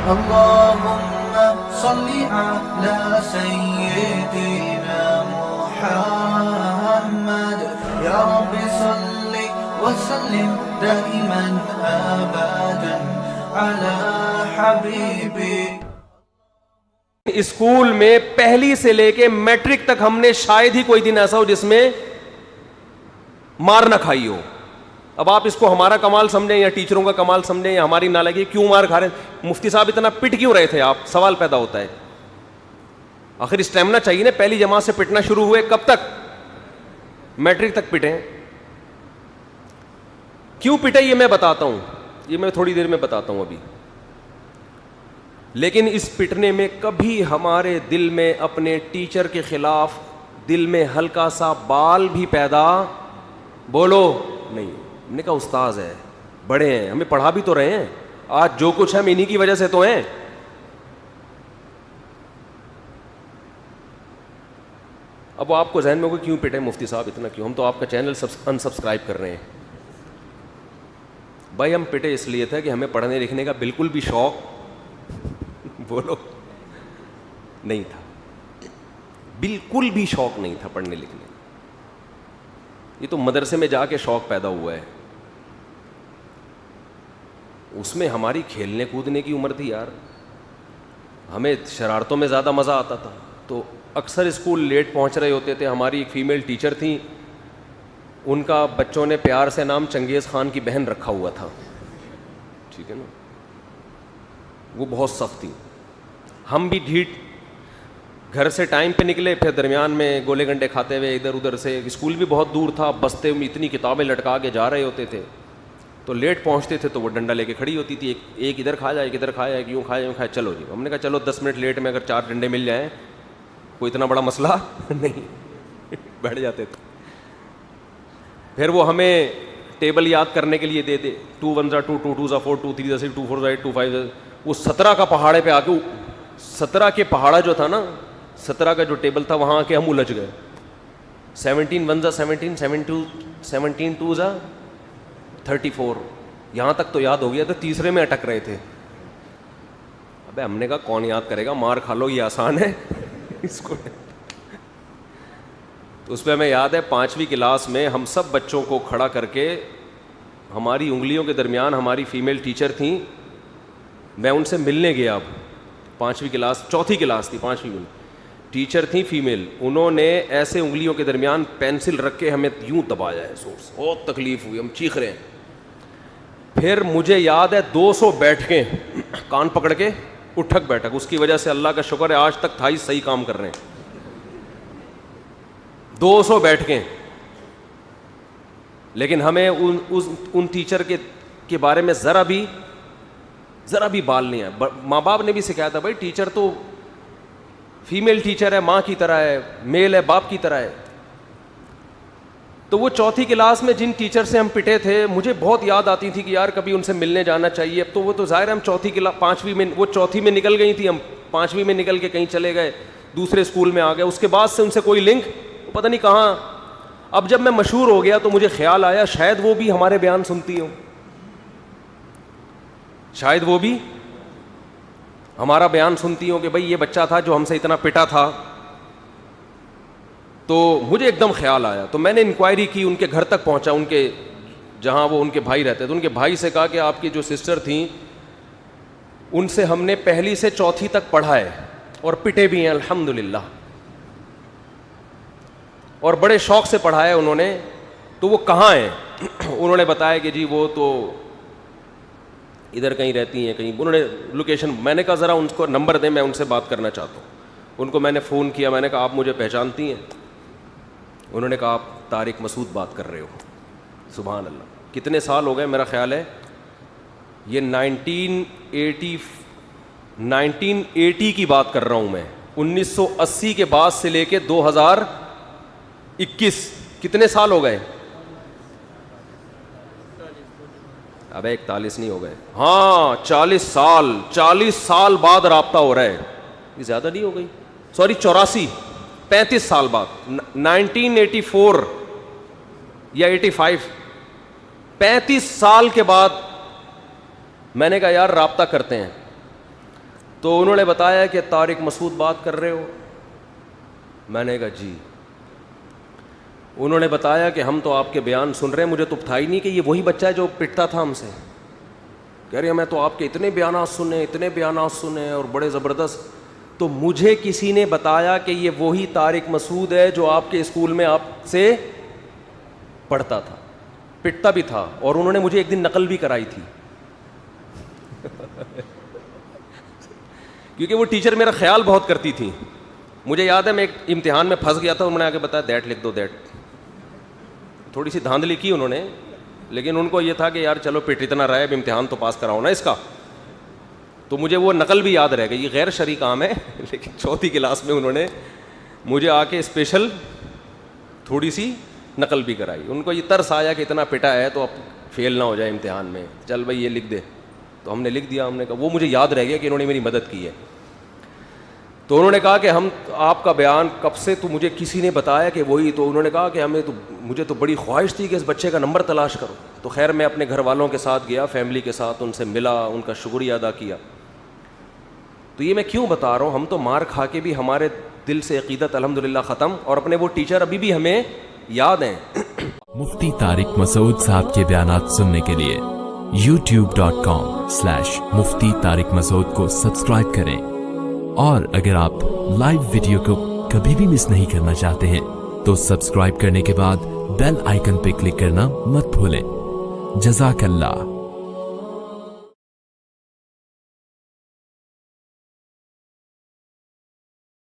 اللهم صل على سيدنا محمد يا رب صل وسلم دائما ابدا على حبيبي. اسکول میں پہلی سے لے کے میٹرک تک ہم نے شاید ہی کوئی دن ایسا ہو جس میں مار نہ کھائی ہو. اب آپ اس کو ہمارا کمال سمجھیں یا ٹیچروں کا کمال سمجھیں یا ہماری نالائکی، کیوں مار کھا رہے ہیں؟ مفتی صاحب اتنا پٹ کیوں رہے تھے آپ؟ سوال پیدا ہوتا ہے. آخر اسٹیمنا چاہیے نا. پہلی جماعت سے پٹنا شروع ہوئے کب تک؟ میٹرک تک پٹے. کیوں پٹے یہ میں بتاتا ہوں، یہ میں تھوڑی دیر میں بتاتا ہوں ابھی. لیکن اس پٹنے میں کبھی ہمارے دل میں اپنے ٹیچر کے خلاف دل میں ہلکا سا بال بھی پیدا بولو نہیں. ہم نے کہا استاذ ہے، بڑے ہیں، ہمیں پڑھا بھی تو رہے ہیں، آج جو کچھ ہم انہی کی وجہ سے تو ہیں. اب آپ کو ذہن میں ہوگا کیوں پٹے مفتی صاحب اتنا کیوں؟ ہم تو آپ کا چینل انسبسکرائب کر رہے ہیں. بھائی ہم پٹے اس لیے تھا کہ ہمیں پڑھنے لکھنے کا بالکل بھی شوق بولو نہیں تھا. بالکل بھی شوق نہیں تھا پڑھنے لکھنے. یہ تو مدرسے میں جا کے شوق پیدا ہوا ہے. اس میں ہماری کھیلنے کودنے کی عمر تھی یار. ہمیں شرارتوں میں زیادہ مزہ آتا تھا. تو اکثر اسکول لیٹ پہنچ رہے ہوتے تھے. ہماری ایک فیمیل ٹیچر تھیں، ان کا بچوں نے پیار سے نام چنگیز خان کی بہن رکھا ہوا تھا. ٹھیک ہے نا. وہ بہت سخت تھی. ہم بھی ڈھیٹ گھر سے ٹائم پہ نکلے، پھر درمیان میں گولے گنڈے کھاتے ہوئے ادھر ادھر سے. اسکول بھی بہت دور تھا، بستے میں اتنی کتابیں لٹکا کے جا رہے ہوتے تھے. تو لیٹ پہنچتے تھے تو وہ ڈنڈا لے کے کھڑی ہوتی تھی. ایک ادھر کھا جائے، ایک ادھر کھایا، ایک یوں کھایا، یوں کھایا. چلو جی. ہم نے کہا چلو 10 منٹ لیٹ میں اگر 4 ڈنڈے مل جائیں کوئی اتنا بڑا مسئلہ نہیں. بیٹھ جاتے تھے. پھر وہ ہمیں ٹیبل یاد کرنے کے لیے دے دے. 2 1 2 2 2 4 2 3 6 2 4 8 2 5. وہ 17 کا پہاڑے پہ آ کے 17 کے پہاڑا جو تھا نا، 17 کا جو ٹیبل تھا وہاں آ کے ہم الجھ گئے. 17 1 17 17 2 34. یہاں تک تو یاد ہو گیا. تو تیسرے میں اٹک رہے تھے. ابے ہم نے کہا کون یاد کرے گا، مار کھا لو، یہ آسان ہے اس کو. تو اس پہ ہمیں یاد ہے 5ویں کلاس میں ہم سب بچوں کو کھڑا کر کے ہماری انگلیوں کے درمیان ہماری فیمیل ٹیچر تھیں. میں ان سے ملنے گیا. اب 5ویں کلاس، 4تھی کلاس تھی، 5ویں میں ٹیچر تھیں فیمیل. انہوں نے ایسے انگلیوں کے درمیان پینسل رکھ کے ہمیں یوں دبایا ہے. زور سے بہت تکلیف ہوئی، ہم چیخ رہے ہیں. پھر مجھے یاد ہے 200 بیٹھ کے کان پکڑ کے اٹھک بیٹھک. اس کی وجہ سے اللہ کا شکر ہے آج تک تھائی صحیح کام کر رہے ہیں. 200 بیٹھ کے. لیکن ہمیں ان ٹیچر کے بارے میں ذرا بھی بال نہیں ہے. ماں باپ نے بھی سکھایا تھا بھائی ٹیچر تو فیمیل ٹیچر ہے، ماں کی طرح ہے، میل ہے باپ کی طرح ہے. تو وہ 4تھی کلاس میں جن ٹیچر سے ہم پٹے تھے مجھے بہت یاد آتی تھی کہ یار کبھی ان سے ملنے جانا چاہیے. اب تو وہ تو ظاہر ہے ہم 5ویں میں، وہ 4تھی میں نکل گئی تھی، ہم 5ویں میں نکل کے کہیں چلے گئے، دوسرے اسکول میں آ گئے. اس کے بعد سے ان سے کوئی لنک پتہ نہیں کہاں. اب جب میں مشہور ہو گیا تو مجھے خیال آیا شاید وہ بھی ہمارے بیان سنتی ہوں، شاید وہ بھی ہمارا بیان سنتی ہوں کہ بھئی یہ بچہ تھا جو ہم سے اتنا پٹا تھا. تو مجھے ایک دم خیال آیا. تو میں نے انکوائری کی، ان کے گھر تک پہنچا، ان کے جہاں وہ ان کے بھائی رہتے. تو ان کے بھائی سے کہا کہ آپ کی جو سسٹر تھیں ان سے ہم نے 1 سے 4 تک پڑھا ہے اور پٹے بھی ہیں الحمدللہ، اور بڑے شوق سے پڑھایا انہوں نے. تو وہ کہاں ہیں؟ انہوں نے بتایا کہ جی وہ تو ادھر کہیں رہتی ہیں کہیں. انہوں نے لوکیشن. میں نے کہا ذرا ان کو نمبر دیں، میں ان سے بات کرنا چاہتا ہوں. ان کو میں نے فون کیا. میں نے کہا آپ مجھے پہچانتی ہیں؟ انہوں نے کہا آپ طارق مسعود بات کر رہے ہو. سبحان اللہ. کتنے سال ہو گئے؟ میرا خیال ہے یہ 1980 کی بات کر رہا ہوں میں. 1980 کے بعد سے لے کے 2021 کتنے سال ہو گئے؟ ابے 41 نہیں ہو گئے، ہاں 40 سال بعد رابطہ ہو رہا ہے. یہ زیادہ نہیں ہو گئی؟ سوری 35 سال بعد. 1984 یا 85، 35 سال کے بعد میں نے کہا یار رابطہ کرتے ہیں. تو انہوں نے بتایا کہ طارق مسعود بات کر رہے ہو. میں نے کہا جی. انہوں نے بتایا کہ ہم تو آپ کے بیان سن رہے ہیں, مجھے تو تھا ہی نہیں کہ یہ وہی بچہ ہے جو پٹتا تھا ہم سے. کہہ رہے ہیں میں تو آپ کے اتنے بیانات سنے اور بڑے زبردست. تو مجھے کسی نے بتایا کہ یہ وہی طارق مسعود ہے جو آپ کے اسکول میں آپ سے پڑھتا تھا, پٹتا بھی تھا, اور انہوں نے مجھے ایک دن نقل بھی کرائی تھی. کیونکہ وہ ٹیچر میرا خیال بہت کرتی تھی. مجھے یاد ہے میں ایک امتحان میں پھنس گیا تھا, انہوں نے آ کے بتایا دیٹ لکھ دو, دیٹ. تھوڑی سی دھاندلی کی انہوں نے, لیکن ان کو یہ تھا کہ یار چلو پٹ اتنا رہا ہے, اب امتحان تو پاس کراؤ نا اس کا. تو مجھے وہ نقل بھی یاد رہ گئی. یہ غیر شرعی کام ہے, لیکن چوتھی کلاس میں انہوں نے مجھے آ کے اسپیشل تھوڑی سی نقل بھی کرائی. ان کو یہ ترس آیا کہ اتنا پٹا ہے تو اب فیل نہ ہو جائے امتحان میں, چل بھائی یہ لکھ دے. تو ہم نے لکھ دیا. ہم نے کہا, وہ مجھے یاد رہ گیا کہ انہوں نے میری مدد کی ہے. تو انہوں نے کہا کہ ہم آپ کا بیان کب سے, تو مجھے کسی نے بتایا کہ وہی. تو انہوں نے کہا کہ مجھے تو بڑی خواہش تھی کہ اس بچے کا نمبر تلاش کرو. تو خیر میں اپنے گھر والوں کے ساتھ گیا, فیملی کے ساتھ, ان سے ملا, ان کا شکریہ ادا کیا. تو یہ میں کیوں بتا رہا ہوں, ہم تو مار کھا کے بھی ہمارے دل سے عقیدت الحمدللہ ختم, اور اپنے وہ ٹیچر ابھی بھی ہمیں یاد ہیں. مفتی طارق مسعود صاحب کے بیانات سننے کے لیے youtube.com/مفتی طارق مسعود کو سبسکرائب کریں, اور اگر آپ لائیو ویڈیو کو کبھی بھی مس نہیں کرنا چاہتے ہیں تو سبسکرائب کرنے کے بعد بیل آئیکن پہ کلک کرنا مت بھولیں. جزاک اللہ.